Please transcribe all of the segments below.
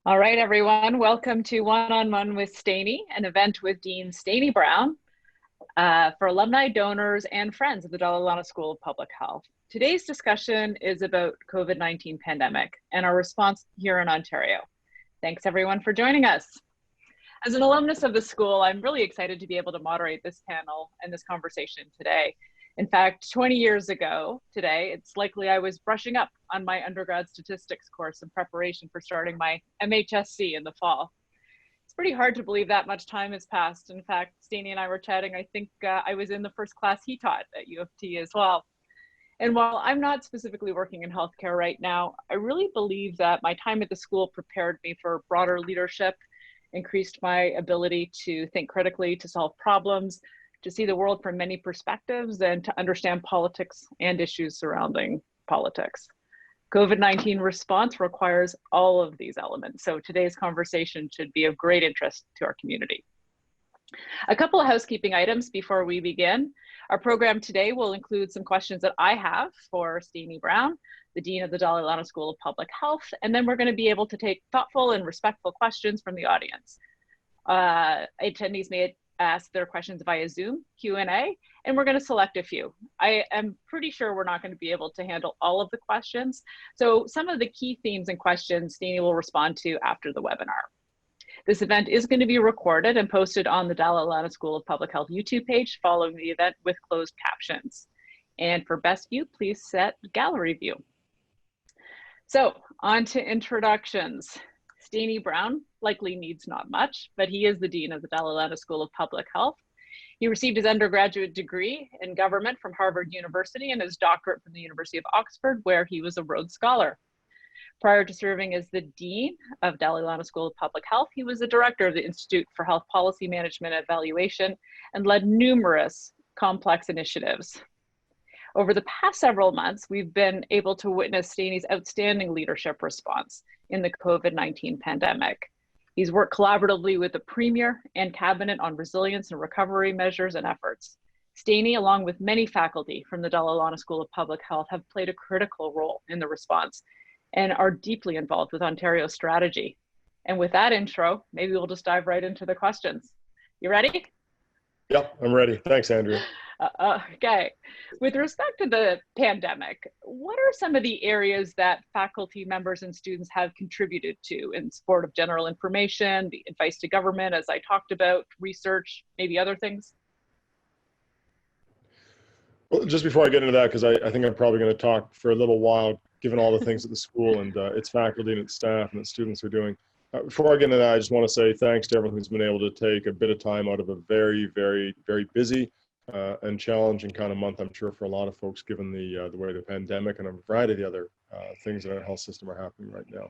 All right, everyone. Welcome to One-on-One with Steini, an event with Dean Steini Brown for alumni, donors, and friends of the Dalla School of Public Health. Today's discussion is about COVID-19 pandemic and our response here in Ontario. Thanks, everyone, for joining us. As an alumnus of the school, I'm really excited to be able to moderate this panel and this conversation today. In fact, 20 years ago today, it's likely I was brushing up on my undergrad statistics course in preparation for starting my MHSC in the fall. It's pretty hard to believe that much time has passed. In fact, Steini and I were chatting, I think I was in the first class he taught at U of T as well. And while I'm not specifically working in healthcare right now, I really believe that my time at the school prepared me for broader leadership, increased my ability to think critically, to solve problems, to see the world from many perspectives, and to understand politics and issues surrounding politics. COVID-19 response requires all of these elements, so today's conversation should be of great interest to our community. A couple of housekeeping items before we begin. Our program today will include some questions that I have for Steini Brown, the Dean of the Dalla School of Public Health, and then we're going to be able to take thoughtful and respectful questions from the audience. Attendees may ask their questions via Zoom Q&A, and we're going to select a few. I am pretty sure we're not going to be able to handle all of the questions, so some of the key themes and questions Steini will respond to after the webinar. This event is going to be recorded and posted on the Dalla School of Public Health YouTube page following the event with closed captions. And for best view, please set gallery view. So on to introductions. Steini Brown likely needs not much, but he is the Dean of the Dalla School of Public Health. He received his undergraduate degree in government from Harvard University and his doctorate from the University of Oxford, where he was a Rhodes Scholar. Prior to serving as the Dean of Dalla School of Public Health, he was the director of the Institute for Health Policy Management and Evaluation and led numerous complex initiatives. Over the past several months, we've been able to witness Steini's outstanding leadership response in the COVID-19 pandemic. He's worked collaboratively with the Premier and Cabinet on resilience and recovery measures and efforts. Steini, along with many faculty from the Dalla School of Public Health, have played a critical role in the response and are deeply involved with Ontario's strategy. And with that intro, maybe we'll just dive right into the questions. You ready? Yep, I'm ready. Thanks, Andrea. Okay. With respect to the pandemic, what are some of the areas that faculty members and students have contributed to in support of general information, the advice to government, as I talked about, research, maybe other things? Well, just before I get into that, because I think I'm probably going to talk for a little while, given all the things that the school and its faculty and its staff and its students are doing. Before I get into that, I just want to say thanks to everyone who's been able to take a bit of time out of a very, very, very busy and challenging kind of month, I'm sure, for a lot of folks, given the way the pandemic and a variety of the other things in our health system are happening right now.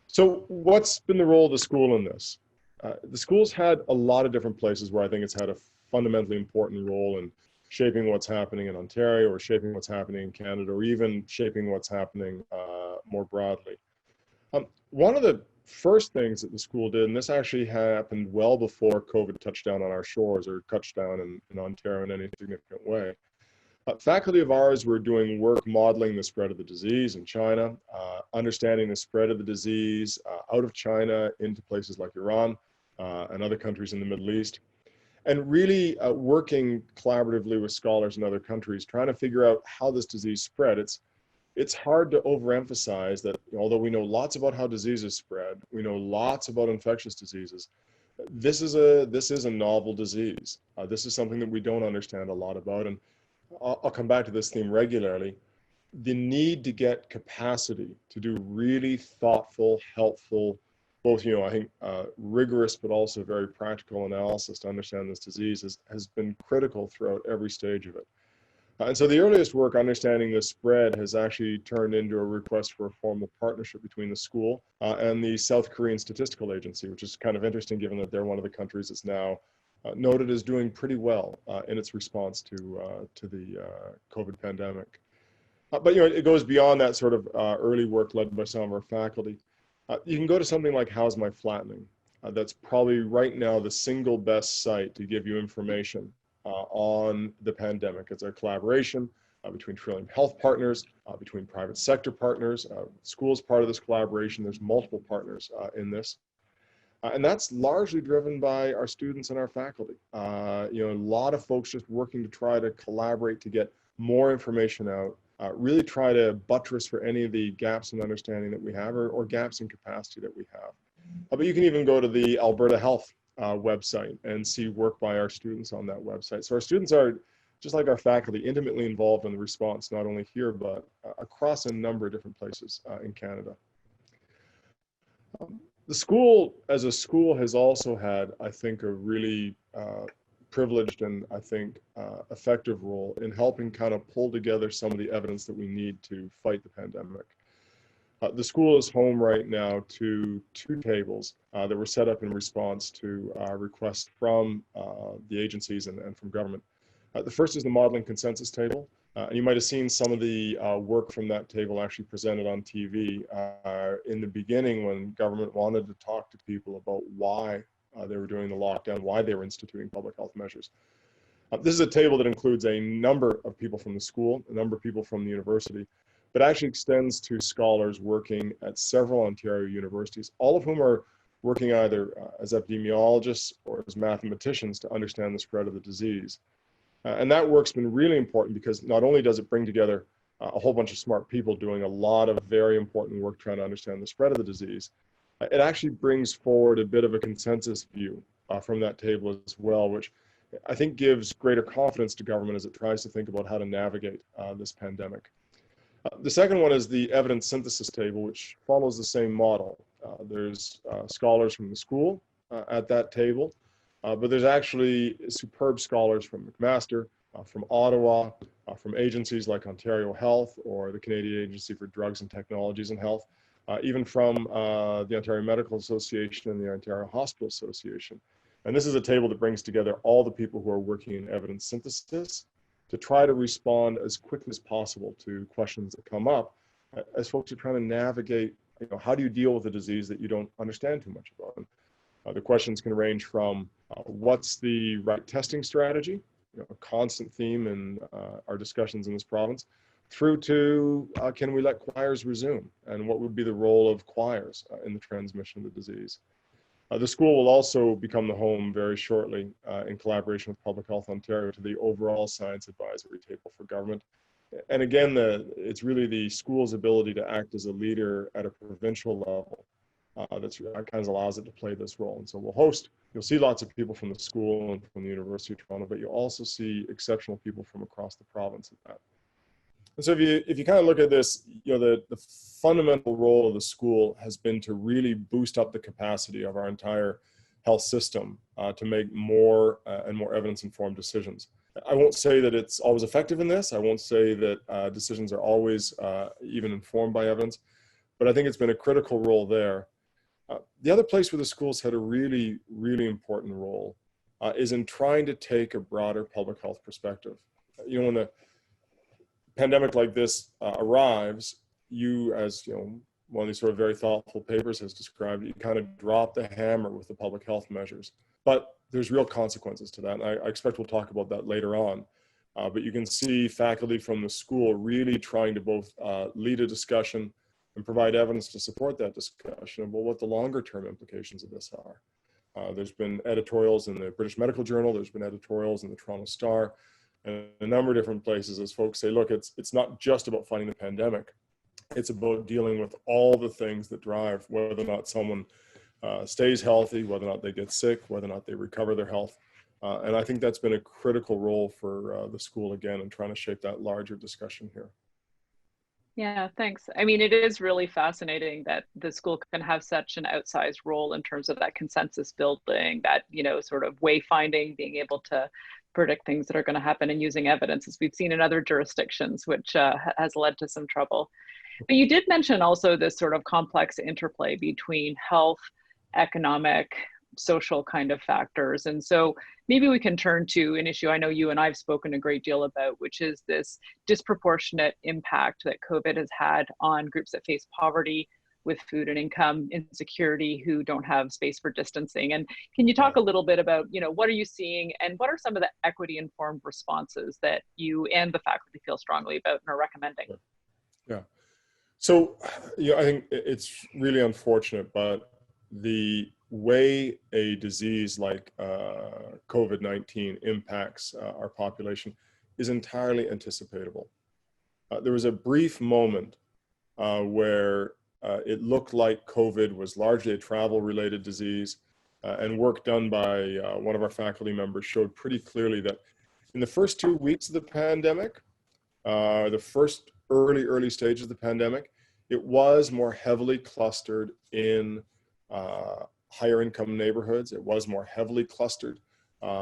So what's been the role of the school in this? The school's had a lot of different places where I think it's had a fundamentally important role in shaping what's happening in Ontario, or shaping what's happening in Canada, or even shaping what's happening more broadly. One of the first things that the school did, and this actually happened well before COVID touched down on our shores or touched down in Ontario in any significant way. Faculty of ours were doing work modeling the spread of the disease in China, understanding the spread of the disease out of China into places like Iran and other countries in the Middle East, and really working collaboratively with scholars in other countries, trying to figure out how this disease spread. It's hard to overemphasize that although we know lots about how diseases spread, we know lots about infectious diseases, this is a novel disease. This is something that we don't understand a lot about, and I'll come back to this theme regularly. The need to get capacity to do really thoughtful, helpful, both, I think, rigorous, but also very practical analysis to understand this disease has been critical throughout every stage of it. And so the earliest work understanding the spread has actually turned into a request for a formal partnership between the school and the South Korean Statistical Agency, which is kind of interesting given that they're one of the countries that's now noted as doing pretty well in its response to the COVID pandemic. But it goes beyond that sort of early work led by some of our faculty. You can go to something like How's My Flattening? That's probably right now the single best site to give you information on the pandemic. It's a collaboration between Trillium Health partners, between private sector partners. Schools part of this collaboration. There's multiple partners in this. And that's largely driven by our students and our faculty. A lot of folks just working to try to collaborate to get more information out, really try to buttress for any of the gaps in understanding that we have or gaps in capacity that we have. But you can even go to the Alberta Health website and see work by our students on that website. So our students are, just like our faculty, intimately involved in the response, not only here, but across a number of different places in Canada. The school, as a school, has also had, I think, a really privileged and, I think, effective role in helping kind of pull together some of the evidence that we need to fight the pandemic. The school is home right now to 2 tables that were set up in response to requests from the agencies and from government. The first is the modeling consensus table. And you might have seen some of the work from that table actually presented on TV in the beginning when government wanted to talk to people about why they were doing the lockdown, why they were instituting public health measures. This is a table that includes a number of people from the school, a number of people from the university, but actually extends to scholars working at several Ontario universities, all of whom are working either as epidemiologists or as mathematicians to understand the spread of the disease. And that work's been really important because not only does it bring together a whole bunch of smart people doing a lot of very important work trying to understand the spread of the disease, it actually brings forward a bit of a consensus view from that table as well, which I think gives greater confidence to government as it tries to think about how to navigate this pandemic. The second one is the evidence synthesis table, which follows the same model. There's scholars from the school at that table. But there's actually superb scholars from McMaster, from Ottawa, from agencies like Ontario Health or the Canadian Agency for Drugs and Technologies in Health, even from the Ontario Medical Association and the Ontario Hospital Association. And this is a table that brings together all the people who are working in evidence synthesis to try to respond as quickly as possible to questions that come up as folks are trying to navigate, how do you deal with a disease that you don't understand too much about? The questions can range from what's the right testing strategy, a constant theme in our discussions in this province, through to can we let choirs resume, and what would be the role of choirs in the transmission of the disease. The school will also become the home very shortly in collaboration with Public Health Ontario to the overall science advisory table for government. And again, it's really the school's ability to act as a leader at a provincial level that kind of allows it to play this role. And so you'll see lots of people from the school and from the University of Toronto, but you'll also see exceptional people from across the province at that. And so if you kind of look at this, the fundamental role of the school has been to really boost up the capacity of our entire health system to make more and more evidence-informed decisions. I won't say that it's always effective in this. I won't say that decisions are always even informed by evidence, but I think it's been a critical role there. The other place where the school's had a really, really important role is in trying to take a broader public health perspective. When a pandemic like this arrives, you, as one of these sort of very thoughtful papers has described, you kind of drop the hammer with the public health measures. But there's real consequences to that, and I expect we'll talk about that later on. But you can see faculty from the school really trying to both lead a discussion and provide evidence to support that discussion about what the longer term implications of this are. There's been editorials in the British Medical Journal, there's been editorials in the Toronto Star, and a number of different places as folks say, look, it's not just about fighting the pandemic, it's about dealing with all the things that drive whether or not someone stays healthy, whether or not they get sick, whether or not they recover their health. And I think that's been a critical role for the school again in trying to shape that larger discussion here. Yeah, thanks. I mean, it is really fascinating that the school can have such an outsized role in terms of that consensus building, that, sort of wayfinding, being able to predict things that are going to happen and using evidence, as we've seen in other jurisdictions, which has led to some trouble. But you did mention also this sort of complex interplay between health, economic, social kind of factors. And so maybe we can turn to an issue I know you and I've spoken a great deal about, which is this disproportionate impact that COVID has had on groups that face poverty, with food and income insecurity who don't have space for distancing. And can you talk a little bit about, what are you seeing and what are some of the equity informed responses that you and the faculty feel strongly about and are recommending? Yeah. So, I think it's really unfortunate, but the way a disease like COVID-19 impacts our population is entirely anticipatable. There was a brief moment where it looked like COVID was largely a travel-related disease, and work done by one of our faculty members showed pretty clearly that in the first 2 weeks of the pandemic, the first early stages of the pandemic, it was more heavily clustered in higher income neighborhoods. It was more heavily clustered in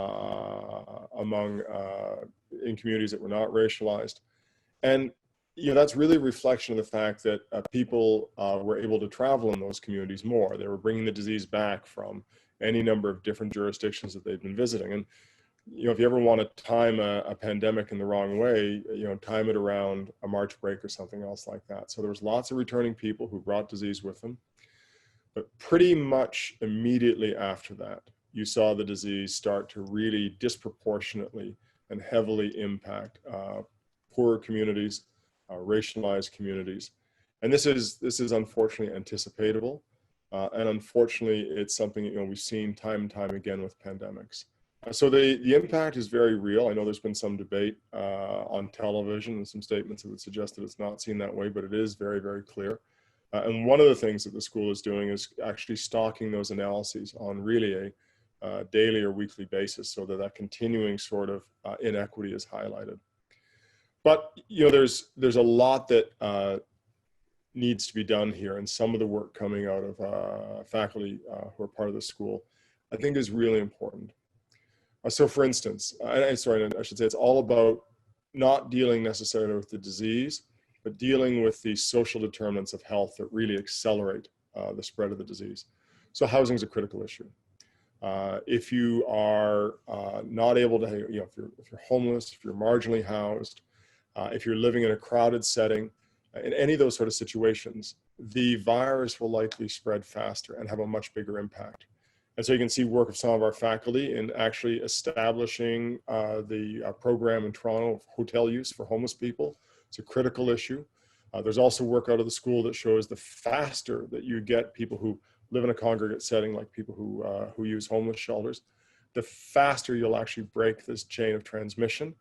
communities that were not racialized. And that's really a reflection of the fact that people were able to travel in those communities more. They were bringing the disease back from any number of different jurisdictions that they'd been visiting. And if you ever want to time a pandemic in the wrong way, time it around a March break or something else like that. So there was lots of returning people who brought disease with them. But pretty much immediately after that, you saw the disease start to really disproportionately and heavily impact poorer communities, racialized communities. And this is unfortunately anticipatable. And unfortunately, it's something we've seen time and time again with pandemics. So the impact is very real. I know there's been some debate on television and some statements that would suggest that it's not seen that way, but it is very, very clear. And one of the things that the school is doing is actually stocking those analyses on really a daily or weekly basis so that continuing sort of inequity is highlighted. But there's a lot that needs to be done here, and some of the work coming out of faculty who are part of the school, I think is really important. So for instance, I should say it's all about not dealing necessarily with the disease, but dealing with the social determinants of health that really accelerate the spread of the disease. So housing is a critical issue. If you are not able to, if you're homeless, if you're marginally housed, if you're living in a crowded setting, in any of those sort of situations, the virus will likely spread faster and have a much bigger impact. And so you can see work of some of our faculty in actually establishing the program in Toronto of hotel use for homeless people. It's a critical issue. There's also work out of the school that shows the faster that you get people who live in a congregate setting, like people who use homeless shelters, the faster you'll actually break this chain of transmission.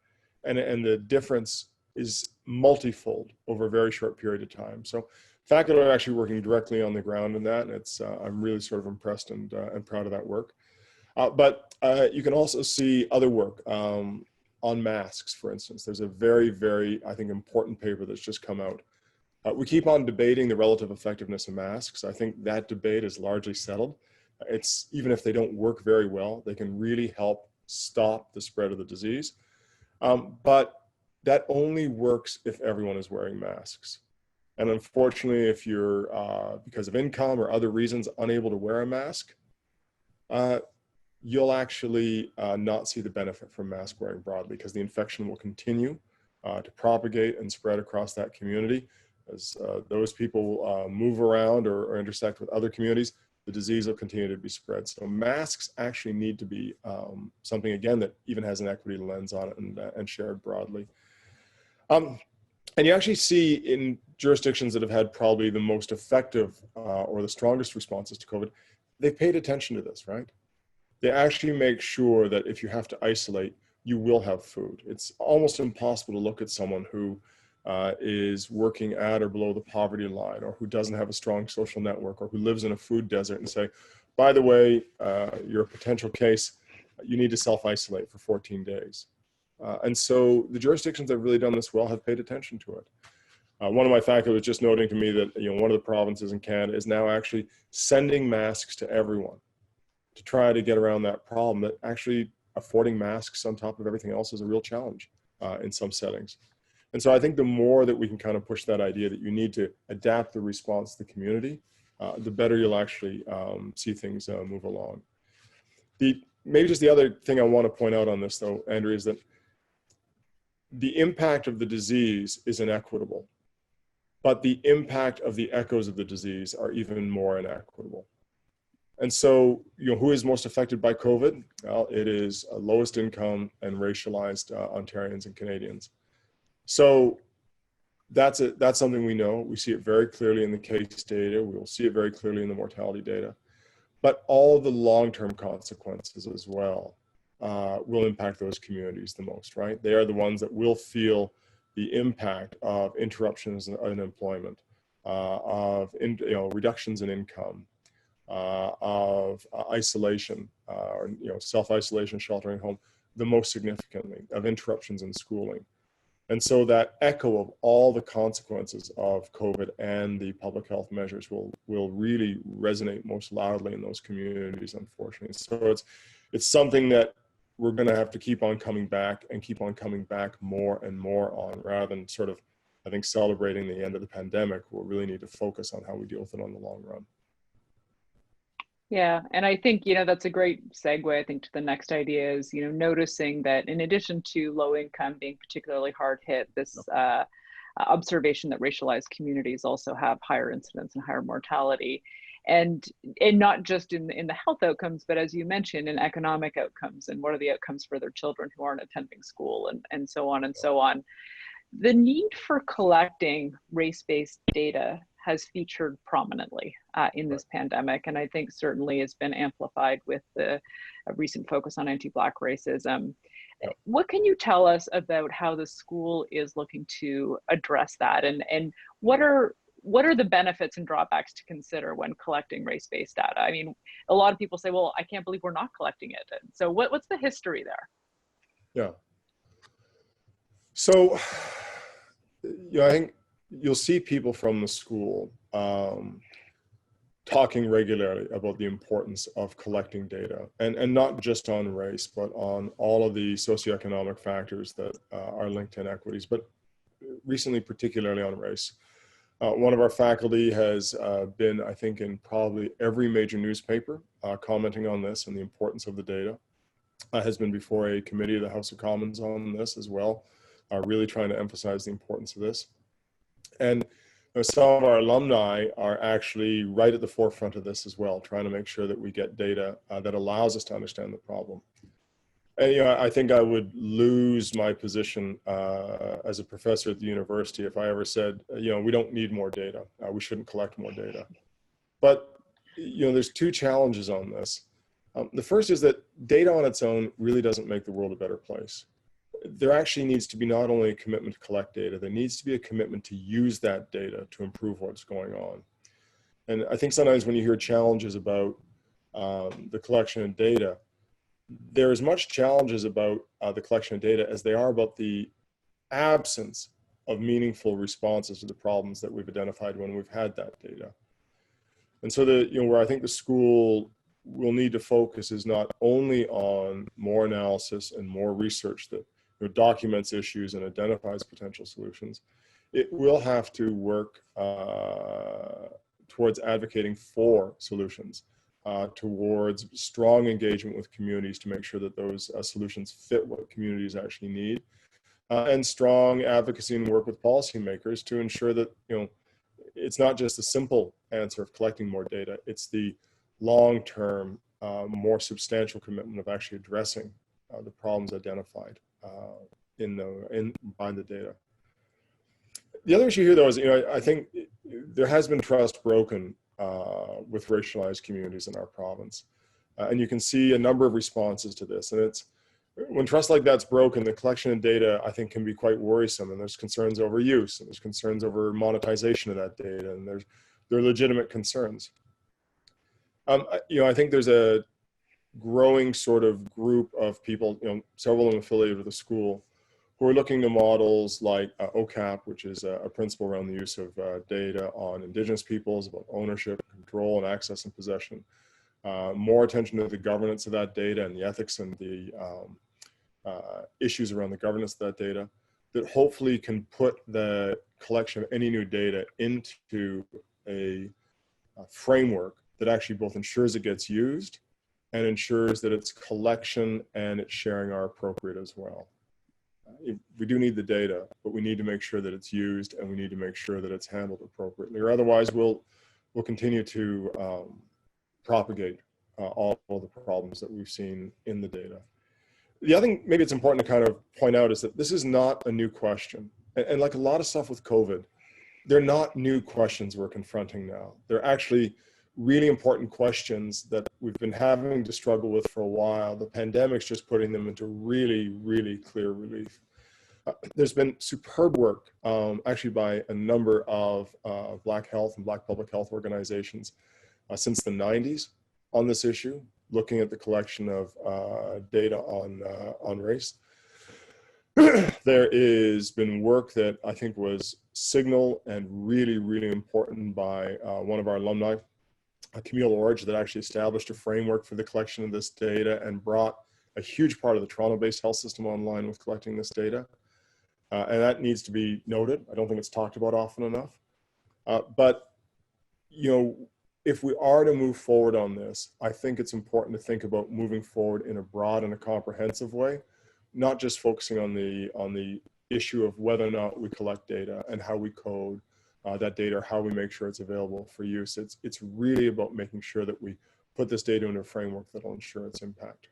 And the difference is multifold over a very short period of time. So faculty are actually working directly on the ground in that, and it's I'm really sort of impressed and proud of that work. But you can also see other work on masks, for instance. There's a very, very, I think, important paper that's just come out. We keep on debating the relative effectiveness of masks. I think that debate is largely settled. It's even if they don't work very well, they can really help stop the spread of the disease. But that only works if everyone is wearing masks. And unfortunately, if you're, because of income or other reasons, unable to wear a mask, you'll actually not see the benefit from mask wearing broadly, because the infection will continue to propagate and spread across that community. As those people move around or intersect with other communities, the disease will continue to be spread. So masks actually need to be something, again, that even has an equity lens on it and shared broadly. And you actually see in jurisdictions that have had probably the most effective or the strongest responses to COVID, they've paid attention to this, right? They actually make sure that if you have to isolate, you will have food. It's almost impossible to look at someone who is working at or below the poverty line, or who doesn't have a strong social network, or who lives in a food desert, and say, by the way, you're a potential case, you need to self-isolate for 14 days. And so the jurisdictions that have really done this well have paid attention to it. One of my faculty was just noting to me that one of the provinces in Canada is now actually sending masks to everyone to try to get around that problem, that actually affording masks on top of everything else is a real challenge in some settings. And so I think the more that we can kind of push that idea that you need to adapt the response to the community, the better you'll actually see things move along. Maybe just the other thing I want to point out on this, though, Andrea, is that the impact of the disease is inequitable. but the impact of the echoes of the disease are even more inequitable. And so, who is most affected by COVID? Well, it is lowest income and racialized Ontarians and Canadians. So that's something we know. We see it very clearly in the case data. We will see it very clearly in the mortality data. But all the long-term consequences as well will impact those communities the most, right? They are the ones that will feel the impact of interruptions in employment, of reductions in income, of isolation, or self-isolation, sheltering home, the most significantly, of interruptions in schooling. And so that echo of all the consequences of COVID and the public health measures will really resonate most loudly in those communities, unfortunately. So it's something that we're going to have to keep on coming back and keep on coming back more and more on, rather than sort of, I think, celebrating the end of the pandemic. We'll really need to focus on how we deal with it on the long run. Yeah, and I think, that's a great segue, I think, to the next idea is, noticing that in addition to low income being particularly hard hit, this observation that racialized communities also have higher incidence and higher mortality. And not just in the health outcomes, but as you mentioned, in economic outcomes, and what are the outcomes for their children who aren't attending school, and so on and so on. The need for collecting race-based data has featured prominently in this pandemic, and I think certainly has been amplified with the recent focus on anti-Black racism. What can you tell us about how the school is looking to address that, and what are the benefits and drawbacks to consider when collecting race-based data? I mean, a lot of people say, well, I can't believe we're not collecting it. And so what's the history there? Yeah. So, I think you'll see people from the school talking regularly about the importance of collecting data, and not just on race, but on all of the socioeconomic factors that are linked to inequities, but recently particularly on race. One of our faculty has been, I think, in probably every major newspaper commenting on this and the importance of the data. Has been before a committee of the House of Commons on this as well, really trying to emphasize the importance of this. And some of our alumni are actually right at the forefront of this as well, trying to make sure that we get data that allows us to understand the problem. And I think I would lose my position as a professor at the university if I ever said, we don't need more data. We shouldn't collect more data. But there's two challenges on this. The first is that data on its own really doesn't make the world a better place. There actually needs to be not only a commitment to collect data, there needs to be a commitment to use that data to improve what's going on. And I think sometimes when you hear challenges about the collection of data, there are as much challenges about the collection of data as they are about the absence of meaningful responses to the problems that we've identified when we've had that data. And so where I think the school will need to focus is not only on more analysis and more research that documents issues and identifies potential solutions. It will have to work towards advocating for solutions, towards strong engagement with communities to make sure that those solutions fit what communities actually need, and strong advocacy and work with policymakers to ensure that it's not just a simple answer of collecting more data, it's the long-term, more substantial commitment of actually addressing the problems identified by the data. The other issue here, though, is I think there has been trust broken with racialized communities in our province, and you can see a number of responses to this. And it's when trust like that's broken, the collection of data I think can be quite worrisome, and there's concerns over use, and there's concerns over monetization of that data, and there are legitimate concerns. I think there's a growing sort of group of people, several of them affiliated with the school, who are looking to models like OCAP, which is a principle around the use of data on Indigenous peoples, about ownership, control, and access and possession. More attention to the governance of that data and the ethics and the issues around the governance of that data, that hopefully can put the collection of any new data into a framework that actually both ensures it gets used and ensures that its collection and its sharing are appropriate as well. We do need the data, but we need to make sure that it's used, and we need to make sure that it's handled appropriately, or otherwise we'll continue to propagate all of the problems that we've seen in the data. The other thing maybe it's important to kind of point out is that this is not a new question. And like a lot of stuff with COVID, they're not new questions we're confronting now. They're actually really important questions that we've been having to struggle with for a while. The pandemic's just putting them into really, really clear relief. There's been superb work, actually by a number of Black health and Black public health organizations since the 90s on this issue, looking at the collection of data on race. There has been work that I think was signal and really, really important by one of our alumni, Camille Orge, that actually established a framework for the collection of this data and brought a huge part of the Toronto-based health system online with collecting this data. And that needs to be noted. I don't think it's talked about often enough. But, you know, if we are to move forward on this, I think it's important to think about moving forward in a broad and a comprehensive way, not just focusing on the issue of whether or not we collect data and how we code that data, or how we make sure it's available for use. It's really about making sure that we put this data into a framework that will ensure its impact.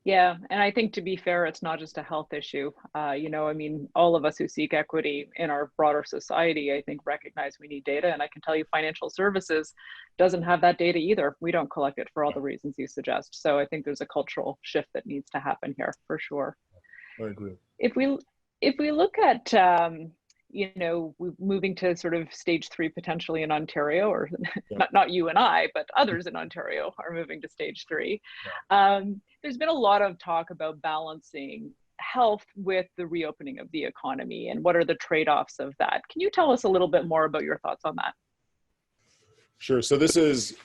Yeah, and I think, to be fair, it's not just a health issue. You know, I mean, all of us who seek equity in our broader society, I think, recognize we need data. And I can tell you financial services doesn't have that data either. We don't collect it for all the reasons you suggest. So I think there's a cultural shift that needs to happen here for sure. I agree. If we look at, you know, moving to sort of stage 3 potentially in Ontario, or not you and I, but others in Ontario are moving to stage 3. There's been a lot of talk about balancing health with the reopening of the economy, and what are the trade-offs of that? Can you tell us a little bit more about your thoughts on that? Sure. So this is,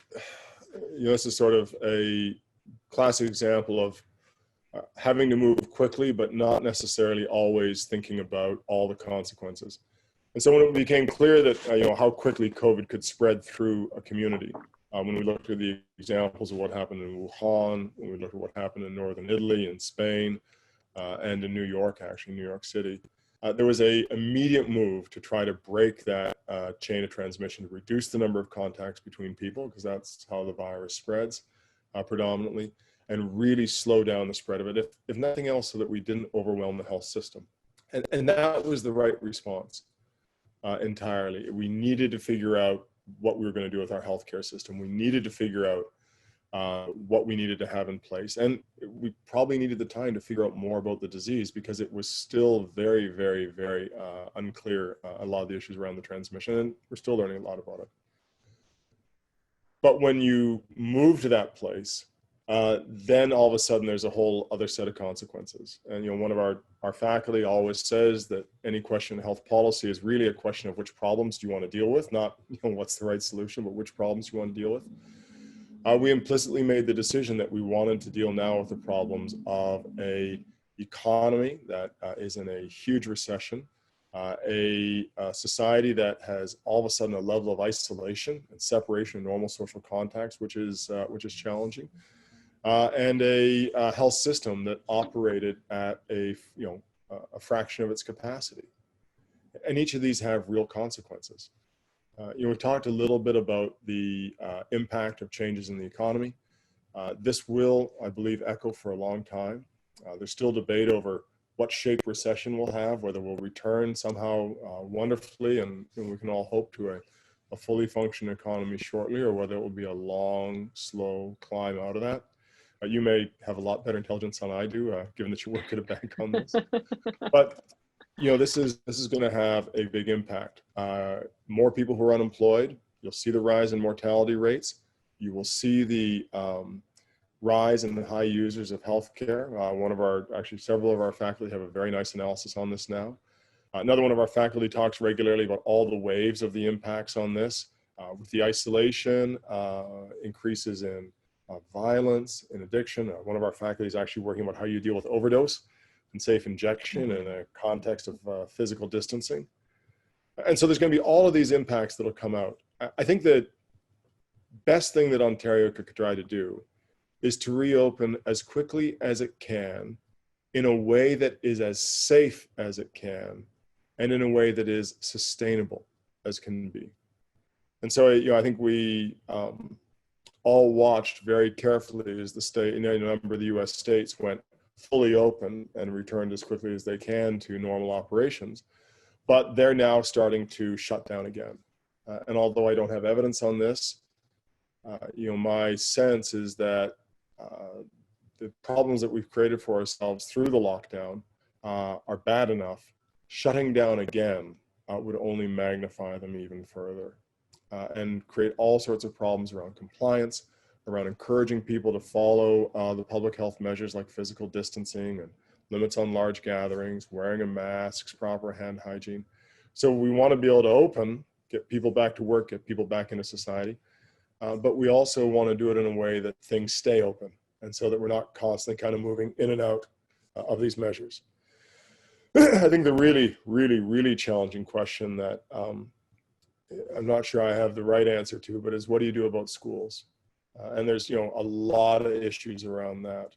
you know, this is sort of a classic example of having to move quickly, but not necessarily always thinking about all the consequences. And so when it became clear that, you know, how quickly COVID could spread through a community, when we looked at the examples of what happened in Wuhan, when we looked at what happened in northern Italy and Spain, and in New York, actually, New York City, there was an immediate move to try to break that chain of transmission, to reduce the number of contacts between people, because that's how the virus spreads predominantly, and really slow down the spread of it, if nothing else, so that we didn't overwhelm the health system. And that was the right response entirely. We needed to figure out what we were going to do with our healthcare system. We needed to figure out what we needed to have in place. And we probably needed the time to figure out more about the disease, because it was still very, very, very unclear, a lot of the issues around the transmission, and we're still learning a lot about it. But when you move to that place, then all of a sudden there's a whole other set of consequences. And, you know, one of our faculty always says that any question of health policy is really a question of which problems do you want to deal with, not, you know, what's the right solution, but which problems you want to deal with. We implicitly made the decision that we wanted to deal now with the problems of a economy that is in a huge recession, a society that has all of a sudden a level of isolation and separation of normal social contacts, which is challenging. And a health system that operated at a fraction of its capacity. And each of these have real consequences. You know, we talked a little bit about the impact of changes in the economy. This will, I believe, echo for a long time. There's still debate over what shape recession will have, whether we'll return somehow wonderfully, and we can all hope to a fully functioning economy shortly, or whether it will be a long, slow climb out of that. You may have a lot better intelligence than I do, given that you work at a bank on this. But, you know, this is going to have a big impact. More people who are unemployed. You'll see the rise in mortality rates. You will see the rise in the high users of healthcare. Several of our faculty have a very nice analysis on this now. Another one of our faculty talks regularly about all the waves of the impacts on this, with the isolation, increases in violence and addiction. One of our faculty is actually working about how you deal with overdose and safe injection in a context of physical distancing. And so there's going to be all of these impacts that will come out. I think the best thing that Ontario could try to do is to reopen as quickly as it can in a way that is as safe as it can and in a way that is sustainable as can be. And so, I think we all watched very carefully as the state, a number of the US states went fully open and returned as quickly as they can to normal operations. But they're now starting to shut down again. And although I don't have evidence on this, my sense is that the problems that we've created for ourselves through the lockdown are bad enough. Shutting down again would only magnify them even further and create all sorts of problems around compliance, around encouraging people to follow the public health measures like physical distancing and limits on large gatherings, wearing of masks, proper hand hygiene. So we want to be able to open, get people back to work, get people back into society, but we also want to do it in a way that things stay open, and so that we're not constantly kind of moving in and out of these measures. I think the really, really, really challenging question that I'm not sure I have the right answer to, but is what do you do about schools? And there's, a lot of issues around that.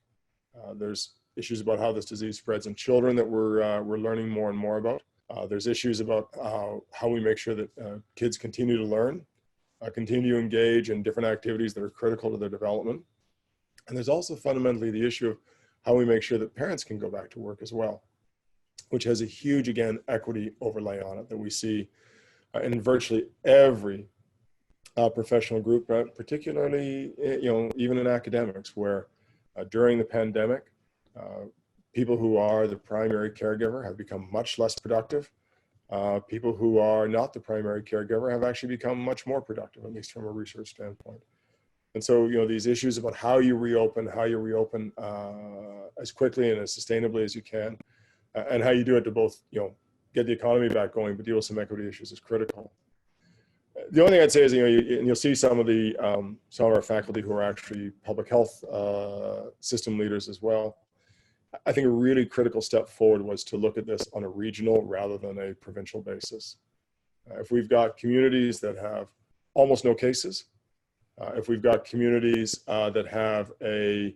There's issues about how this disease spreads in children that we're learning more and more about. There's issues about how we make sure that kids continue to learn, continue to engage in different activities that are critical to their development. And there's also fundamentally the issue of how we make sure that parents can go back to work as well, which has a huge, again, equity overlay on it that we see in virtually every professional group, particularly, even in academics, where during the pandemic, people who are the primary caregiver have become much less productive. People who are not the primary caregiver have actually become much more productive, at least from a research standpoint. And so, these issues about how you reopen as quickly and as sustainably as you can, and how you do it to both, get the economy back going, but deal with some equity issues is critical. The only thing I'd say is, you'll see some of our faculty who are actually public health system leaders as well. I think a really critical step forward was to look at this on a regional rather than a provincial basis. If we've got communities that have almost no cases, if we've got communities that have a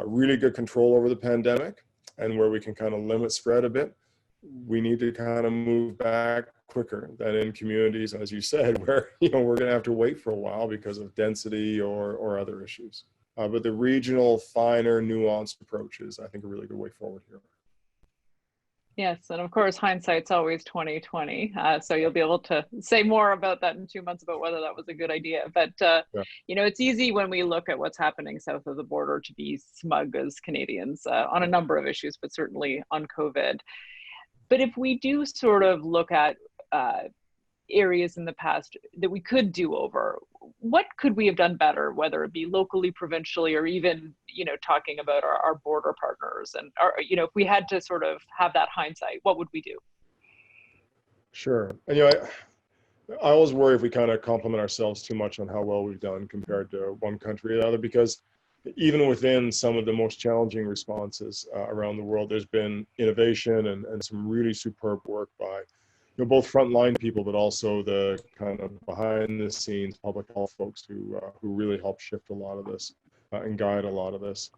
really good control over the pandemic and where we can kind of limit spread a bit, we need to kind of move back quicker than in communities, as you said, where we're going to have to wait for a while because of density or other issues. But the regional, finer, nuanced approaches, I think, are a really good way forward here. Yes, and of course, hindsight's always 20/20. So you'll be able to say more about that in 2 months about whether that was a good idea. But yeah. It's easy when we look at what's happening south of the border to be smug as Canadians on a number of issues, but certainly on COVID. But if we do sort of look at areas in the past that we could do over, what could we have done better, whether it be locally, provincially, or even, talking about our border partners? And, if we had to sort of have that hindsight, what would we do? Sure. And, I always worry if we kind of compliment ourselves too much on how well we've done compared to one country or the other, because even within some of the most challenging responses around the world, there's been innovation and some really superb work by both frontline people, but also the kind of behind the scenes public health folks who really help shift a lot of this and guide a lot of this.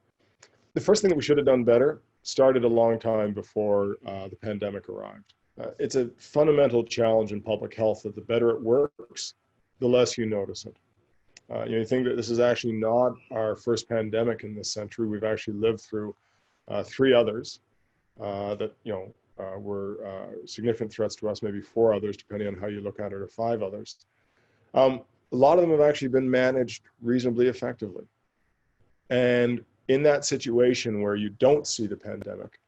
The first thing that we should have done better started a long time before the pandemic arrived. It's a fundamental challenge in public health that the better it works, the less you notice it. You think that this is actually not our first pandemic in this century. We've actually lived through 3 others that, were significant threats to us, maybe 4 others, depending on how you look at it, or 5 others. A lot of them have actually been managed reasonably effectively. And in that situation where you don't see the pandemic,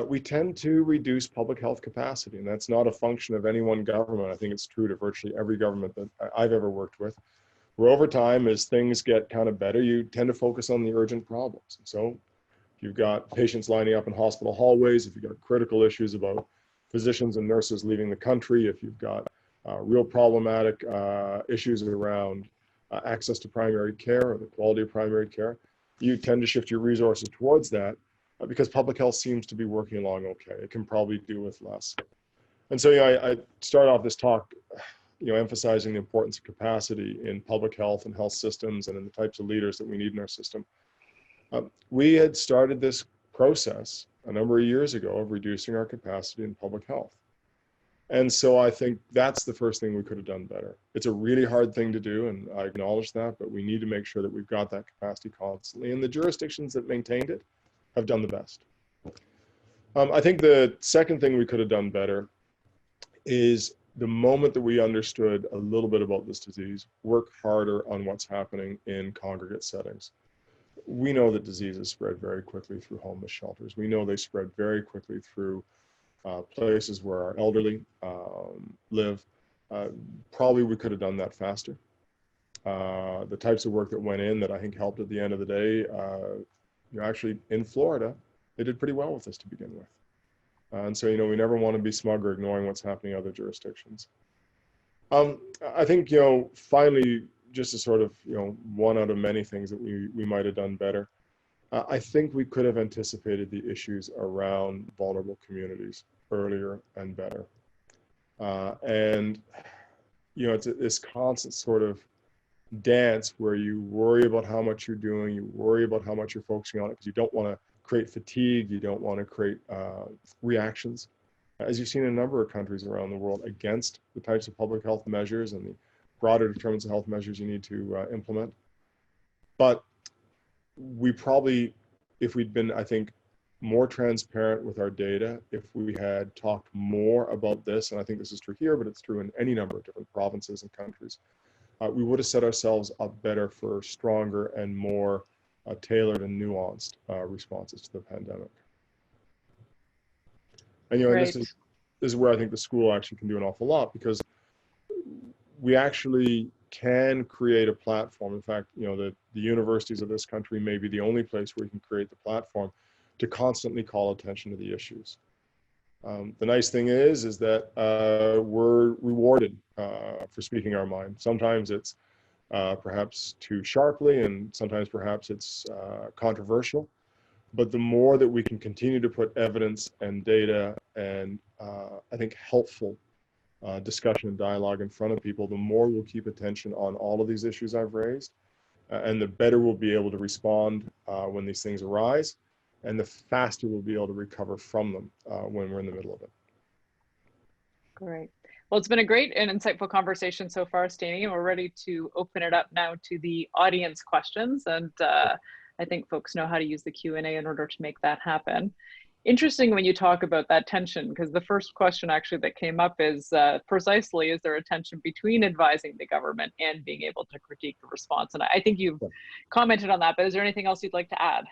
we tend to reduce public health capacity. And that's not a function of any one government. I think it's true to virtually every government that I've ever worked with, where over time, as things get kind of better, you tend to focus on the urgent problems. So you've got patients lining up in hospital hallways, if you've got critical issues about physicians and nurses leaving the country, if you've got real problematic issues around access to primary care or the quality of primary care, you tend to shift your resources towards that because public health seems to be working along okay. It can probably do with less. And so I start off this talk emphasizing the importance of capacity in public health and health systems and in the types of leaders that we need in our system. We had started this process a number of years ago of reducing our capacity in public health. And so I think that's the first thing we could have done better. It's a really hard thing to do, and I acknowledge that, but we need to make sure that we've got that capacity constantly. And the jurisdictions that maintained it have done the best. I think the second thing we could have done better is the moment that we understood a little bit about this disease, work harder on what's happening in congregate settings. We know that diseases spread very quickly through homeless shelters. We know they spread very quickly through places where our elderly live. Probably we could have done that faster. The types of work that went in that I think helped at the end of the day, actually in Florida, they did pretty well with this to begin with. And so, we never want to be smug or ignoring what's happening in other jurisdictions. I think, finally, just to sort of, one out of many things that we might have done better, I think we could have anticipated the issues around vulnerable communities earlier and better. It's this constant sort of dance where you worry about how much you're doing, you worry about how much you're focusing on it because you don't want to create fatigue, you don't want to create reactions, as you've seen in a number of countries around the world, against the types of public health measures and the broader determinants of health measures you need to implement. But we probably, if we'd been, I think, more transparent with our data, if we had talked more about this, and I think this is true here, but it's true in any number of different provinces and countries, we would have set ourselves up better for stronger and more tailored and nuanced responses to the pandemic. And this is where I think the school actually can do an awful lot, because we actually can create a platform. In fact, the universities of this country may be the only place where you can create the platform to constantly call attention to the issues. The nice thing is that we're rewarded for speaking our mind. Sometimes it's perhaps too sharply, and sometimes perhaps it's controversial. But the more that we can continue to put evidence and data and I think helpful discussion and dialogue in front of people, the more we'll keep attention on all of these issues I've raised, and the better we'll be able to respond when these things arise, and the faster we'll be able to recover from them when we're in the middle of it. Great. Well, it's been a great and insightful conversation so far, Steini, and we're ready to open it up now to the audience questions. And I think folks know how to use the Q&A in order to make that happen. Interesting when you talk about that tension, because the first question actually that came up is precisely, is there a tension between advising the government and being able to critique the response? And I think you've commented on that, but is there anything else you'd like to add?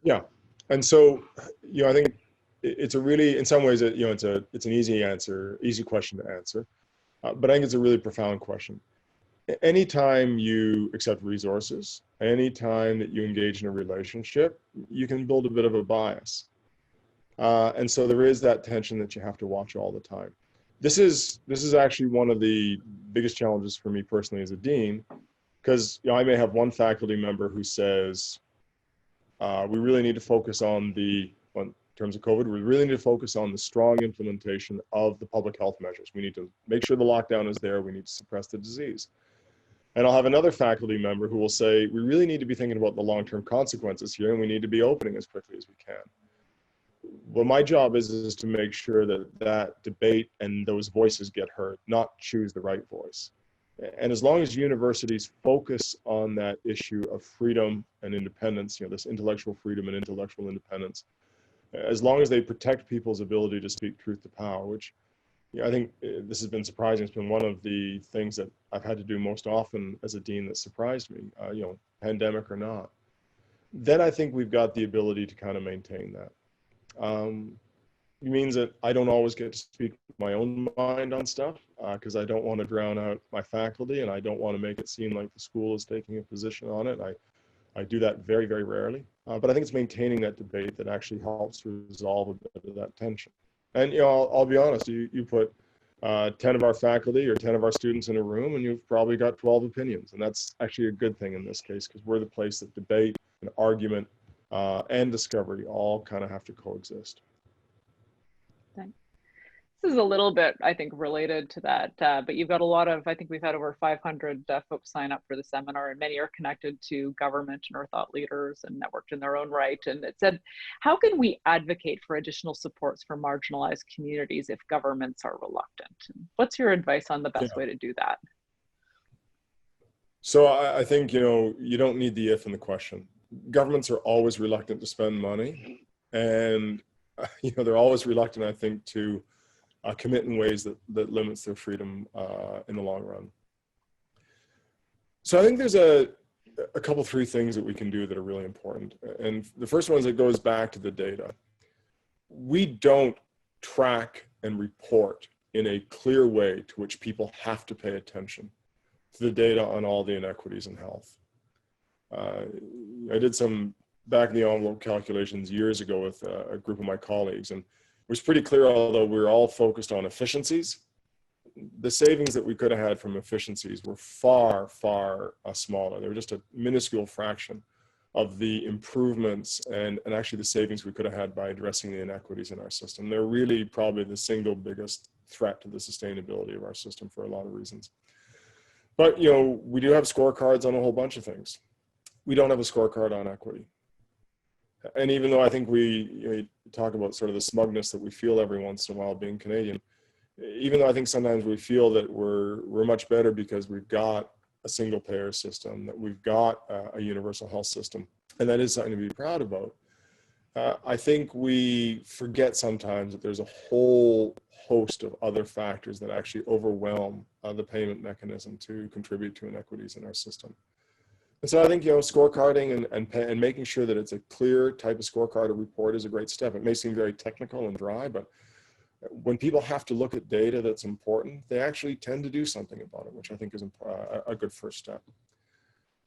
Yeah, and so, I think it's a really, in some ways, it's an easy question to answer, but I think it's a really profound question. Anytime you accept resources, anytime that you engage in a relationship, you can build a bit of a bias. And so there is that tension that you have to watch all the time. This is actually one of the biggest challenges for me personally as a dean, because I may have one faculty member who says, we really need to focus on in terms of COVID, we really need to focus on the strong implementation of the public health measures. We need to make sure the lockdown is there. We need to suppress the disease. And I'll have another faculty member who will say, we really need to be thinking about the long-term consequences here, and we need to be opening as quickly as we can. Well, my job is to make sure that debate and those voices get heard, not choose the right voice. And as long as universities focus on that issue of freedom and independence, this intellectual freedom and intellectual independence, as long as they protect people's ability to speak truth to power, which I think this has been surprising. It's been one of the things that I've had to do most often as a dean that surprised me, pandemic or not. Then I think we've got the ability to kind of maintain that. It means that I don't always get to speak my own mind on stuff because I don't want to drown out my faculty, and I don't want to make it seem like the school is taking a position on it. I do that very, very rarely. But I think it's maintaining that debate that actually helps resolve a bit of that tension. And I'll be honest, you put 10 of our faculty or 10 of our students in a room, and you've probably got 12 opinions. And that's actually a good thing in this case, because we're the place that debate and argument and discovery all kind of have to coexist. This is a little bit, I think, related to that, but you've got a lot of, I think we've had over 500 folks sign up for the seminar, and many are connected to government and are thought leaders and networked in their own right. And it said, how can we advocate for additional supports for marginalized communities if governments are reluctant? What's your advice on the best way to do that? So I think, you don't need the if in the question. Governments are always reluctant to spend money, and they're always reluctant, I think, to commit in ways that limits their freedom in the long run. So I think there's a couple, three things that we can do that are really important. And the first one is it goes back to the data. We don't track and report in a clear way to which people have to pay attention to the data on all the inequities in health. I did some back in the envelope calculations years ago with a group of my colleagues, and it was pretty clear, although we were all focused on efficiencies, the savings that we could have had from efficiencies were far, far smaller. They were just a minuscule fraction of the improvements and actually the savings we could have had by addressing the inequities in our system. They're really probably the single biggest threat to the sustainability of our system for a lot of reasons. But, we do have scorecards on a whole bunch of things. We don't have a scorecard on equity. And even though I think we talk about sort of the smugness that we feel every once in a while being Canadian, even though I think sometimes we feel that we're much better because we've got a single payer system, that we've got a universal health system, and that is something to be proud about. I think we forget sometimes that there's a whole host of other factors that actually overwhelm the payment mechanism to contribute to inequities in our system. And so I think, scorecarding and making sure that it's a clear type of scorecard or report is a great step. It may seem very technical and dry, but when people have to look at data that's important, they actually tend to do something about it, which I think is a good first step.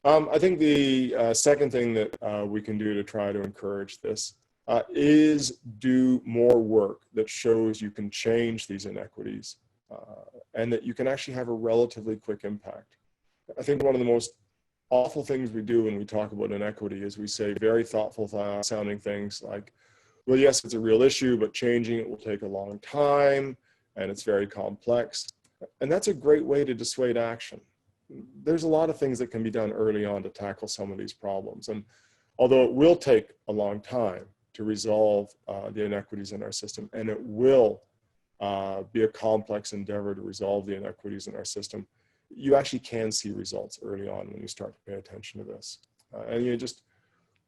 I think the second thing that we can do to try to encourage this is do more work that shows you can change these inequities and that you can actually have a relatively quick impact. I think one of the most awful things we do when we talk about inequity is we say very thoughtful sounding things like, well, yes, it's a real issue, but changing it will take a long time and it's very complex. And that's a great way to dissuade action. There's a lot of things that can be done early on to tackle some of these problems. And although it will take a long time to resolve the inequities in our system, and it will be a complex endeavor to resolve the inequities in our system, you actually can see results early on when you start to pay attention to this. And you just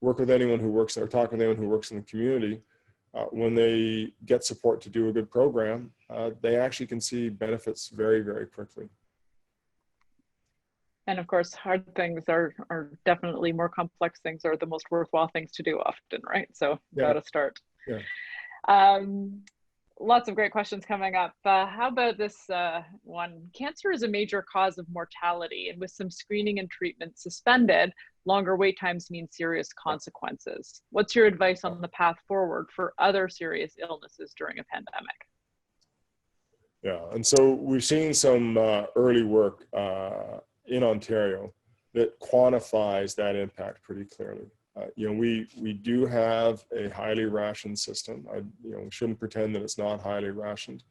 work with anyone who works or talk with anyone who works in the community. When they get support to do a good program, they actually can see benefits very, very quickly. And of course, hard things are definitely more complex things are the most worthwhile things to do often, right? So got to start. Yeah. Lots of great questions coming up. How about this one? Cancer is a major cause of mortality, and with some screening and treatment suspended, longer wait times mean serious consequences. What's your advice on the path forward for other serious illnesses during a pandemic? Yeah, and so we've seen some early work in Ontario that quantifies that impact pretty clearly. We do have a highly rationed system. We shouldn't pretend that it's not highly rationed.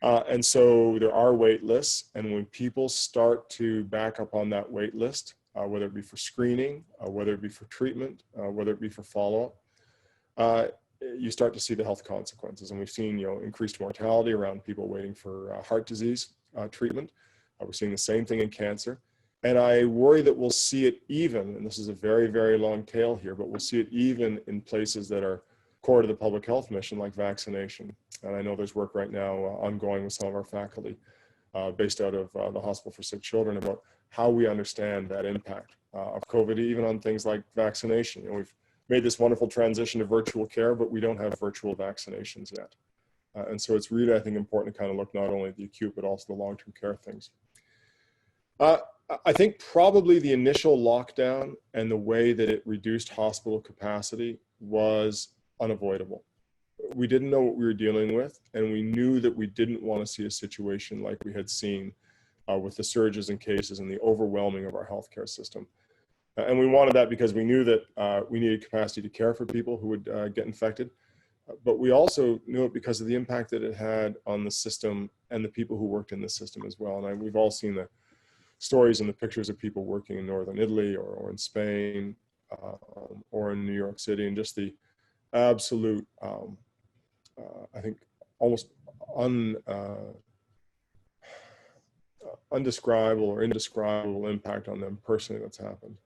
And so there are wait lists, and when people start to back up on that wait list, whether it be for screening, whether it be for treatment, whether it be for follow-up, you start to see the health consequences. And we've seen, increased mortality around people waiting for heart disease treatment. We're seeing the same thing in cancer. And I worry that we'll see it even, and this is a very, very long tail here, but we'll see it even in places that are core to the public health mission, like vaccination. And I know there's work right now ongoing with some of our faculty based out of the Hospital for Sick Children about how we understand that impact of COVID, even on things like vaccination. We've made this wonderful transition to virtual care, but we don't have virtual vaccinations yet. And so it's really, I think, important to kind of look not only at the acute, but also the long-term care things. I think probably the initial lockdown and the way that it reduced hospital capacity was unavoidable. We didn't know what we were dealing with, and we knew that we didn't want to see a situation like we had seen with the surges in cases and the overwhelming of our healthcare system. And we wanted that because we knew that we needed capacity to care for people who would get infected. But we also knew it because of the impact that it had on the system and the people who worked in the system as well. And we've all seen the stories and the pictures of people working in northern Italy or in Spain or in New York City, and just the absolute, I think, almost undescribable or indescribable impact on them personally that's happened.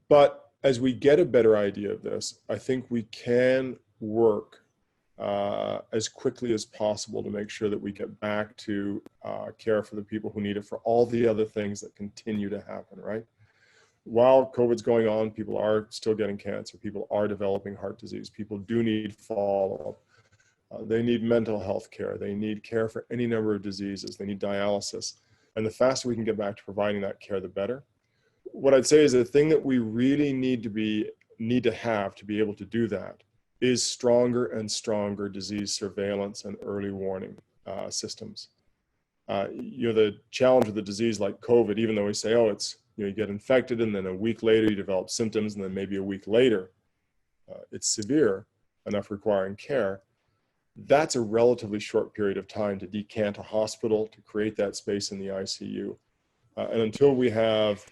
But as we get a better idea of this, I think we can work as quickly as possible to make sure that we get back to care for the people who need it for all the other things that continue to happen, right? While COVID's going on, people are still getting cancer, people are developing heart disease, people do need follow-up, they need mental health care, they need care for any number of diseases, they need dialysis. And the faster we can get back to providing that care, the better. What I'd say is the thing that we really need to have to be able to do that is stronger and stronger disease surveillance and early warning systems. The challenge with a disease like COVID, even though we say, oh, it's, you get infected and then a week later you develop symptoms and then maybe a week later it's severe enough requiring care, that's a relatively short period of time to decant a hospital, to create that space in the ICU. And until we have,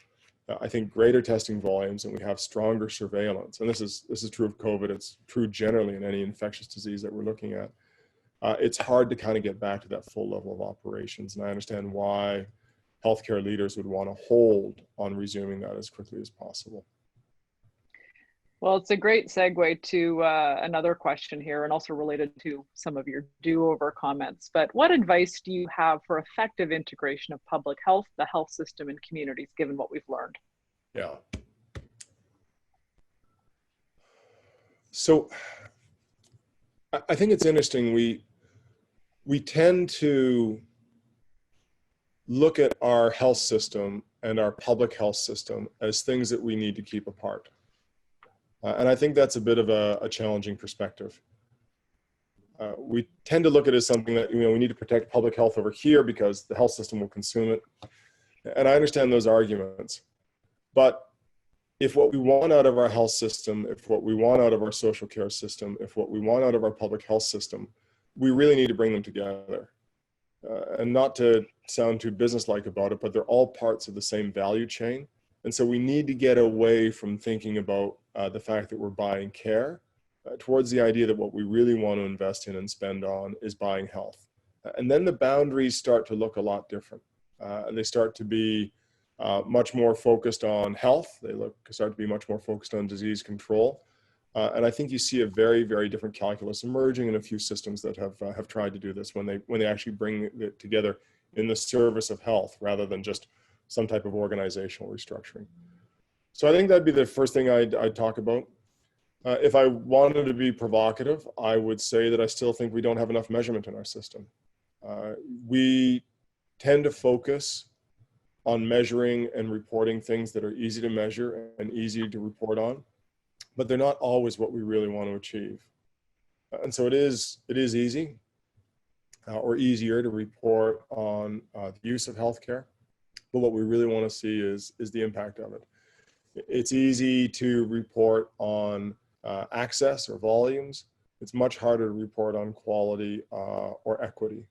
I think, greater testing volumes and we have stronger surveillance, and this is true of COVID, it's true generally in any infectious disease that we're looking at, it's hard to kind of get back to that full level of operations. And I understand why healthcare leaders would want to hold on resuming that as quickly as possible. Well, it's a great segue to another question here, and also related to some of your do-over comments. But what advice do you have for effective integration of public health, the health system, and communities, given what we've learned? Yeah. So I think it's interesting. We tend to look at our health system and our public health system as things that we need to keep apart. And I think that's a bit of a challenging perspective. We tend to look at it as something that, we need to protect public health over here because the health system will consume it. And I understand those arguments. But if what we want out of our health system, if what we want out of our social care system, if what we want out of our public health system, we really need to bring them together. And not to sound too businesslike about it, but they're all parts of the same value chain. And so we need to get away from thinking about the fact that we're buying care towards the idea that what we really want to invest in and spend on is buying health. And then the boundaries start to look a lot different. They start to be much more focused on health. They start to be much more focused on disease control. And I think you see a very, very different calculus emerging in a few systems that have tried to do this when they actually bring it together in the service of health rather than just some type of organizational restructuring. So I think that'd be the first thing I'd talk about. If I wanted to be provocative, I would say that I still think we don't have enough measurement in our system. We tend to focus on measuring and reporting things that are easy to measure and easy to report on, but they're not always what we really want to achieve. And so it is easy or easier to report on the use of healthcare, but what we really want to see is the impact of it. It's easy to report on access or volumes. It's much harder to report on quality or equity.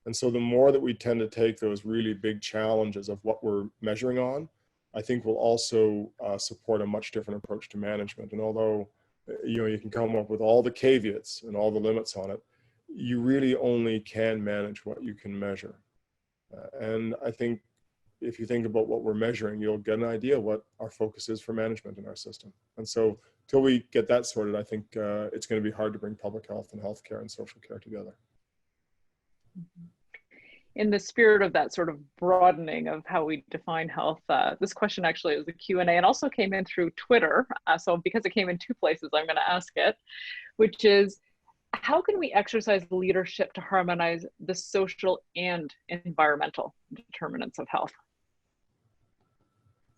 And so the more that we tend to take those really big challenges of what we're measuring on, I think will also support a much different approach to management. And although you can come up with all the caveats and all the limits on it, you really only can manage what you can measure. And I think if you think about what we're measuring, you'll get an idea what our focus is for management in our system. And so till we get that sorted, I think it's going to be hard to bring public health and healthcare and social care together. In the spirit of that sort of broadening of how we define health, this question actually is a Q&A and also came in through Twitter. So because it came in two places, I'm going to ask it, which is, how can we exercise leadership to harmonize the social and environmental determinants of health?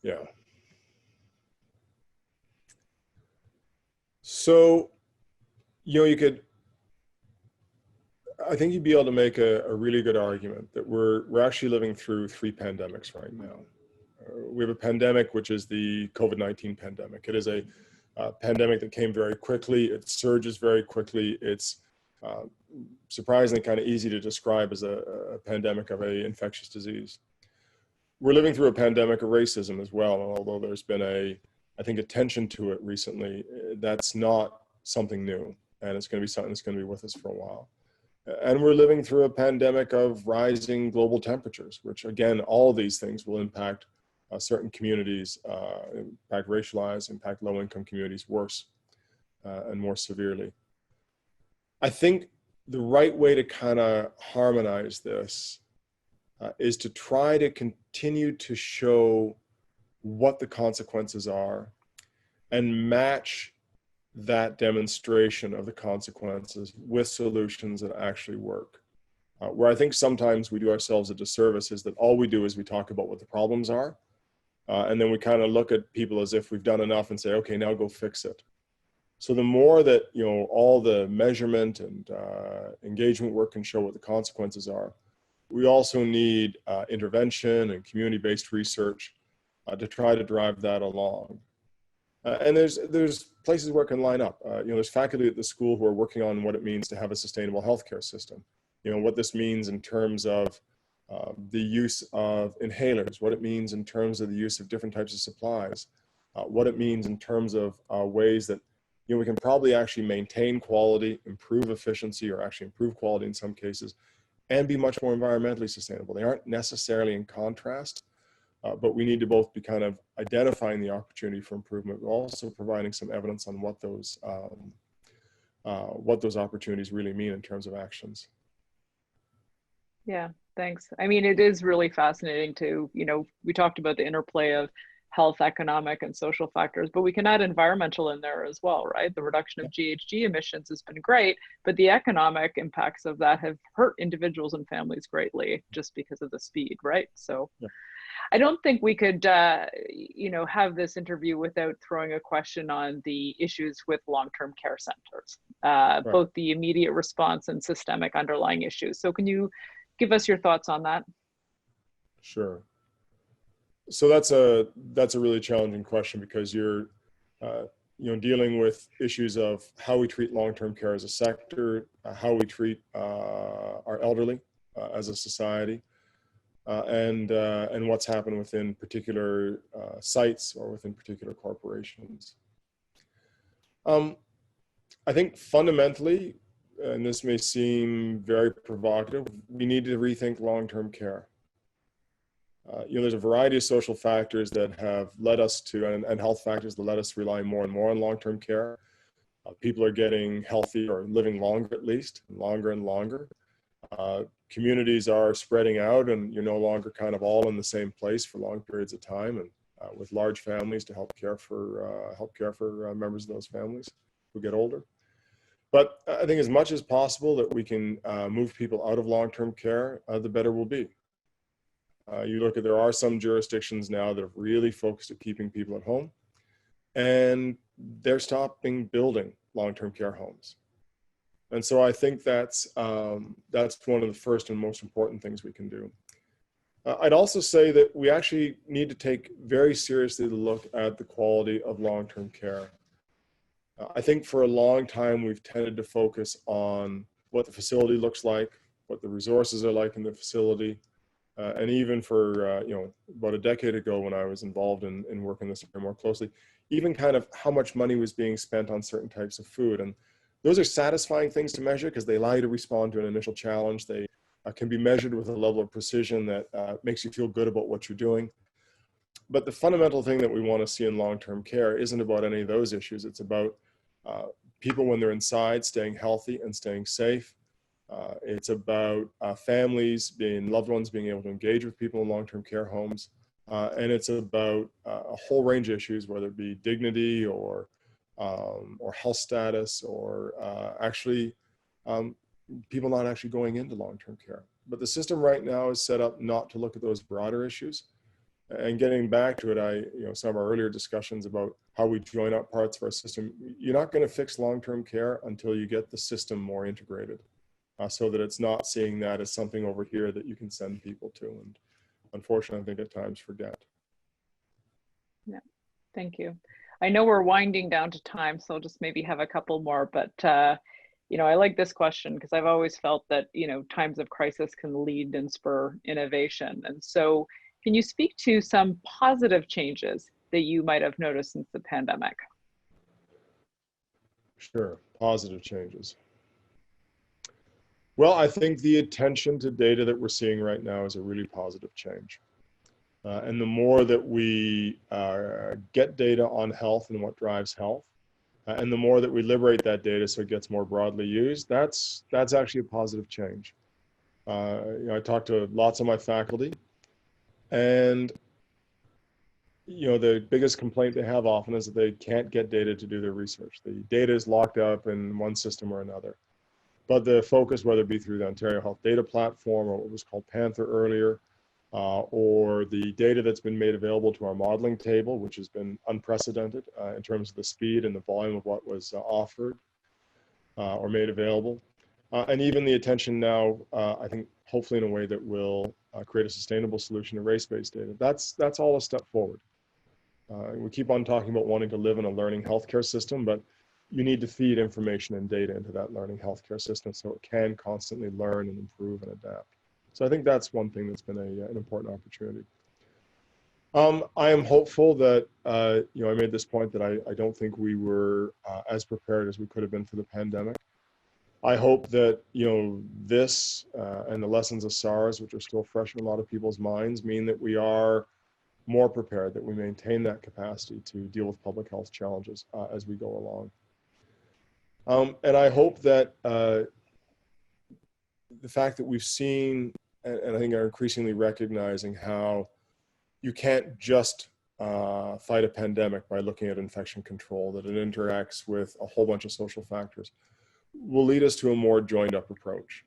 Yeah. So, I think you'd be able to make a really good argument that we're actually living through 3 pandemics right now. We have a pandemic, which is the COVID-19 pandemic. It is a pandemic that came very quickly. It surges very quickly. It's surprisingly kind of easy to describe as a pandemic of an infectious disease. We're living through a pandemic of racism as well. And although there's been I think, attention to it recently, that's not something new. And it's going to be something that's going to be with us for a while. And we're living through a pandemic of rising global temperatures, which again, all these things will impact certain communities, impact racialized, impact low-income communities worse and more severely. I think the right way to kind of harmonize this is to try to continue to show what the consequences are and match that demonstration of the consequences with solutions that actually work. Where I think sometimes we do ourselves a disservice is that all we do is we talk about what the problems are, and then we kind of look at people as if we've done enough and say, okay, now go fix it. So the more that, you know, all the measurement and engagement work can show what the consequences are, we also need intervention and community-based research to try to drive that along. And there's places where it can line up. You know, there's faculty at the school who are working on what it means to have a sustainable healthcare system. You know, what this means in terms of the use of inhalers, what it means in terms of the use of different types of supplies, what it means in terms of ways that, you know, we can probably actually maintain quality, improve efficiency, or actually improve quality in some cases, and be much more environmentally sustainable. They aren't necessarily in contrast, but we need to both be kind of identifying the opportunity for improvement, but also providing some evidence on what those opportunities really mean in terms of actions. Yeah, thanks. I mean, it is really fascinating to, you know, we talked about the interplay of health, economic, and social factors, but we can add environmental in there as well, right? The reduction of GHG emissions has been great, but the economic impacts of that have hurt individuals and families greatly just because of the speed, right? So yeah. I don't think we could, you know, have this interview without throwing a question on the issues with long-term care centers, right. Both the immediate response and systemic underlying issues. So can you give us your thoughts on that? Sure. So that's a really challenging question because you're, you know, dealing with issues of how we treat long-term care as a sector, how we treat our elderly as a society, and what's happened within particular sites or within particular corporations. I think fundamentally, and this may seem very provocative, we need to rethink long-term care. You know, there's a variety of social factors that have led us to, and health factors that let us rely more and more on long-term care. People are getting healthy or living longer, at least, longer and longer. Communities are spreading out, and you're no longer kind of all in the same place for long periods of time, and with large families to help care for members of those families who get older. But I think as much as possible that we can move people out of long-term care, the better we'll be. You look at, there are some jurisdictions now that have really focused at keeping people at home, and they're stopping building long-term care homes. And so I think that's one of the first and most important things we can do. I'd also say that we actually need to take very seriously the look at the quality of long-term care. I think for a long time we've tended to focus on what the facility looks like, what the resources are like in the facility, and even for, you know, about a decade ago when I was involved in working this area more closely, even kind of how much money was being spent on certain types of food. And those are satisfying things to measure because they allow you to respond to an initial challenge. They can be measured with a level of precision that makes you feel good about what you're doing. But the fundamental thing that we want to see in long-term care isn't about any of those issues. It's about people when they're inside staying healthy and staying safe. It's about families, loved ones being able to engage with people in long-term care homes. And it's about a whole range of issues, whether it be dignity or health status or actually people not actually going into long-term care. But the system right now is set up not to look at those broader issues. And getting back to it, you know, some of our earlier discussions about how we join up parts of our system, you're not going to fix long-term care until you get the system more integrated. So that it's not seeing that as something over here that you can send people to. And unfortunately, I think at times forget. Yeah, thank you. I know we're winding down to time, so I'll just maybe have a couple more, but I like this question because I've always felt that, times of crisis can lead and spur innovation. And so can you speak to some positive changes that you might have noticed since the pandemic? Sure, positive changes. Well, I think the attention to data that we're seeing right now is a really positive change. And the more that we get data on health and what drives health, and the more that we liberate that data so it gets more broadly used, that's actually a positive change. I talk to lots of my faculty, and the biggest complaint they have often is that they can't get data to do their research. The data is locked up in one system or another. But the focus, whether it be through the Ontario Health Data Platform or what was called Panther earlier, or the data that's been made available to our modeling table, which has been unprecedented in terms of the speed and the volume of what was offered or made available. And even the attention now, I think, hopefully in a way that will create a sustainable solution to race-based data. That's all a step forward. We keep on talking about wanting to live in a learning healthcare system, but you need to feed information and data into that learning healthcare system so it can constantly learn and improve and adapt. So I think that's one thing that's been an important opportunity. I am hopeful that, I made this point that I don't think we were as prepared as we could have been for the pandemic. I hope that, this and the lessons of SARS, which are still fresh in a lot of people's minds, mean that we are more prepared, that we maintain that capacity to deal with public health challenges as we go along. And I hope that the fact that we've seen, and I think are increasingly recognizing how you can't just fight a pandemic by looking at infection control, that it interacts with a whole bunch of social factors, will lead us to a more joined up approach.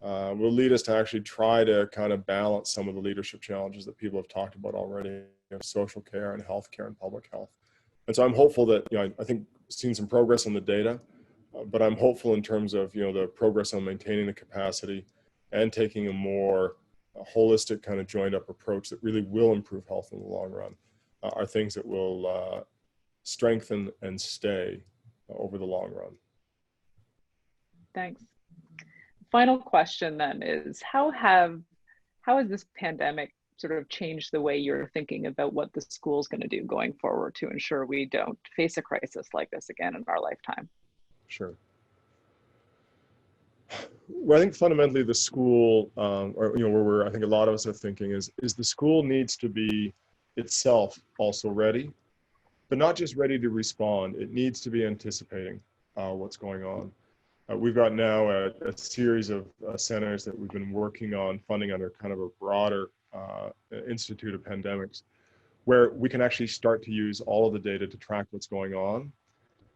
Will lead us to actually try to kind of balance some of the leadership challenges that people have talked about already of social care and healthcare and public health. And so I'm hopeful that, I think seen some progress on the data, but I'm hopeful in terms of, the progress on maintaining the capacity and taking a more holistic kind of joined up approach that really will improve health in the long run are things that will strengthen and stay over the long run. Thanks. Final question then is, how has this pandemic sort of changed the way you're thinking about what the school's going to do going forward to ensure we don't face a crisis like this again in our lifetime? Sure. Well, I think fundamentally the school, where I think a lot of us are thinking is the school needs to be itself also ready, but not just ready to respond. It needs to be anticipating what's going on. We've got now a series of centers that we've been working on funding under kind of a broader Institute of Pandemics, where we can actually start to use all of the data to track what's going on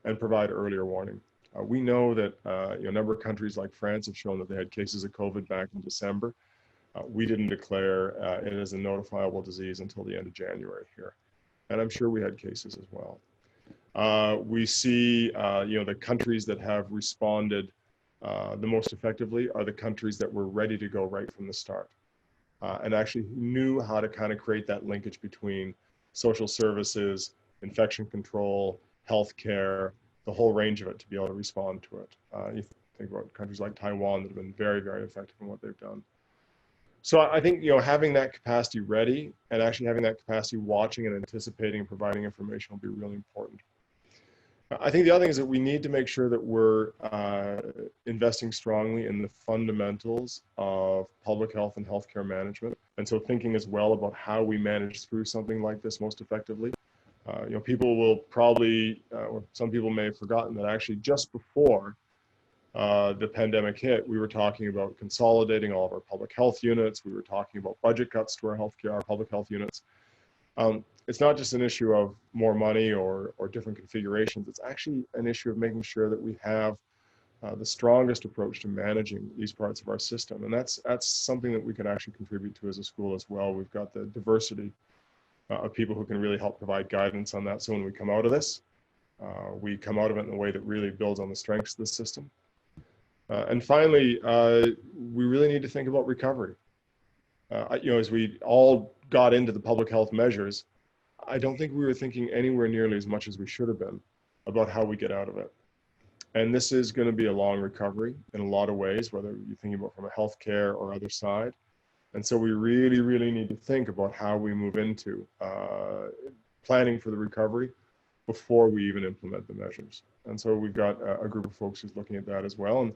and provide earlier warning. We know that a number of countries like France have shown that they had cases of COVID back in December. We didn't declare it as a notifiable disease until the end of January here. And I'm sure we had cases as well. We see, the countries that have responded the most effectively are the countries that were ready to go right from the start and actually knew how to kind of create that linkage between social services, infection control, healthcare, the whole range of it to be able to respond to it. You think about countries like Taiwan that have been very, very effective in what they've done. So I think, having that capacity ready and actually having that capacity watching and anticipating and providing information will be really important. I think the other thing is that we need to make sure that we're investing strongly in the fundamentals of public health and healthcare management. And so thinking as well about how we manage through something like this most effectively. People will probably, or some people may have forgotten that actually just before the pandemic hit, we were talking about consolidating all of our public health units. We were talking about budget cuts to our public health units. It's not just an issue of more money or different configurations. It's actually an issue of making sure that we have the strongest approach to managing these parts of our system. And that's something that we can actually contribute to as a school as well. We've got the diversity of people who can really help provide guidance on that. So when we come out of this, we come out of it in a way that really builds on the strengths of the system. And finally, we really need to think about recovery. As we all got into the public health measures, I don't think we were thinking anywhere nearly as much as we should have been about how we get out of it. And this is going to be a long recovery in a lot of ways, whether you're thinking about from a healthcare or other side. And so we really, really need to think about how we move into planning for the recovery before we even implement the measures. And so we've got a group of folks who's looking at that as well. And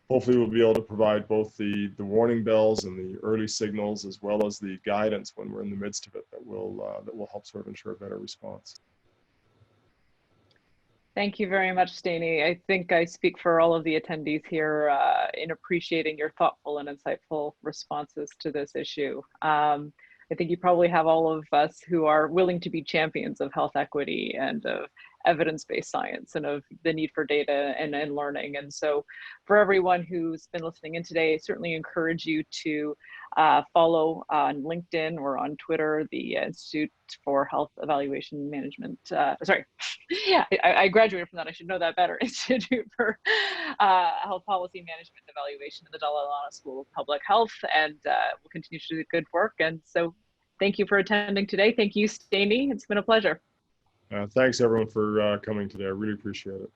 hopefully we'll be able to provide both the warning bells and the early signals, as well as the guidance when we're in the midst of it, that will help sort of ensure a better response. Thank you very much, Steini. I think I speak for all of the attendees here in appreciating your thoughtful and insightful responses to this issue. I think you probably have all of us who are willing to be champions of health equity and of evidence-based science and of the need for data and learning. And so for everyone who's been listening in today, I certainly encourage you to follow on LinkedIn or on Twitter, the Institute for Health Evaluation Management. Sorry, yeah, I graduated from that. I should know that better. Institute for Health Policy Management and Evaluation in the Dalla School of Public Health, and we'll continue to do good work. And so thank you for attending today. Thank you, Steini. It's been a pleasure. Thanks everyone for coming today. I really appreciate it.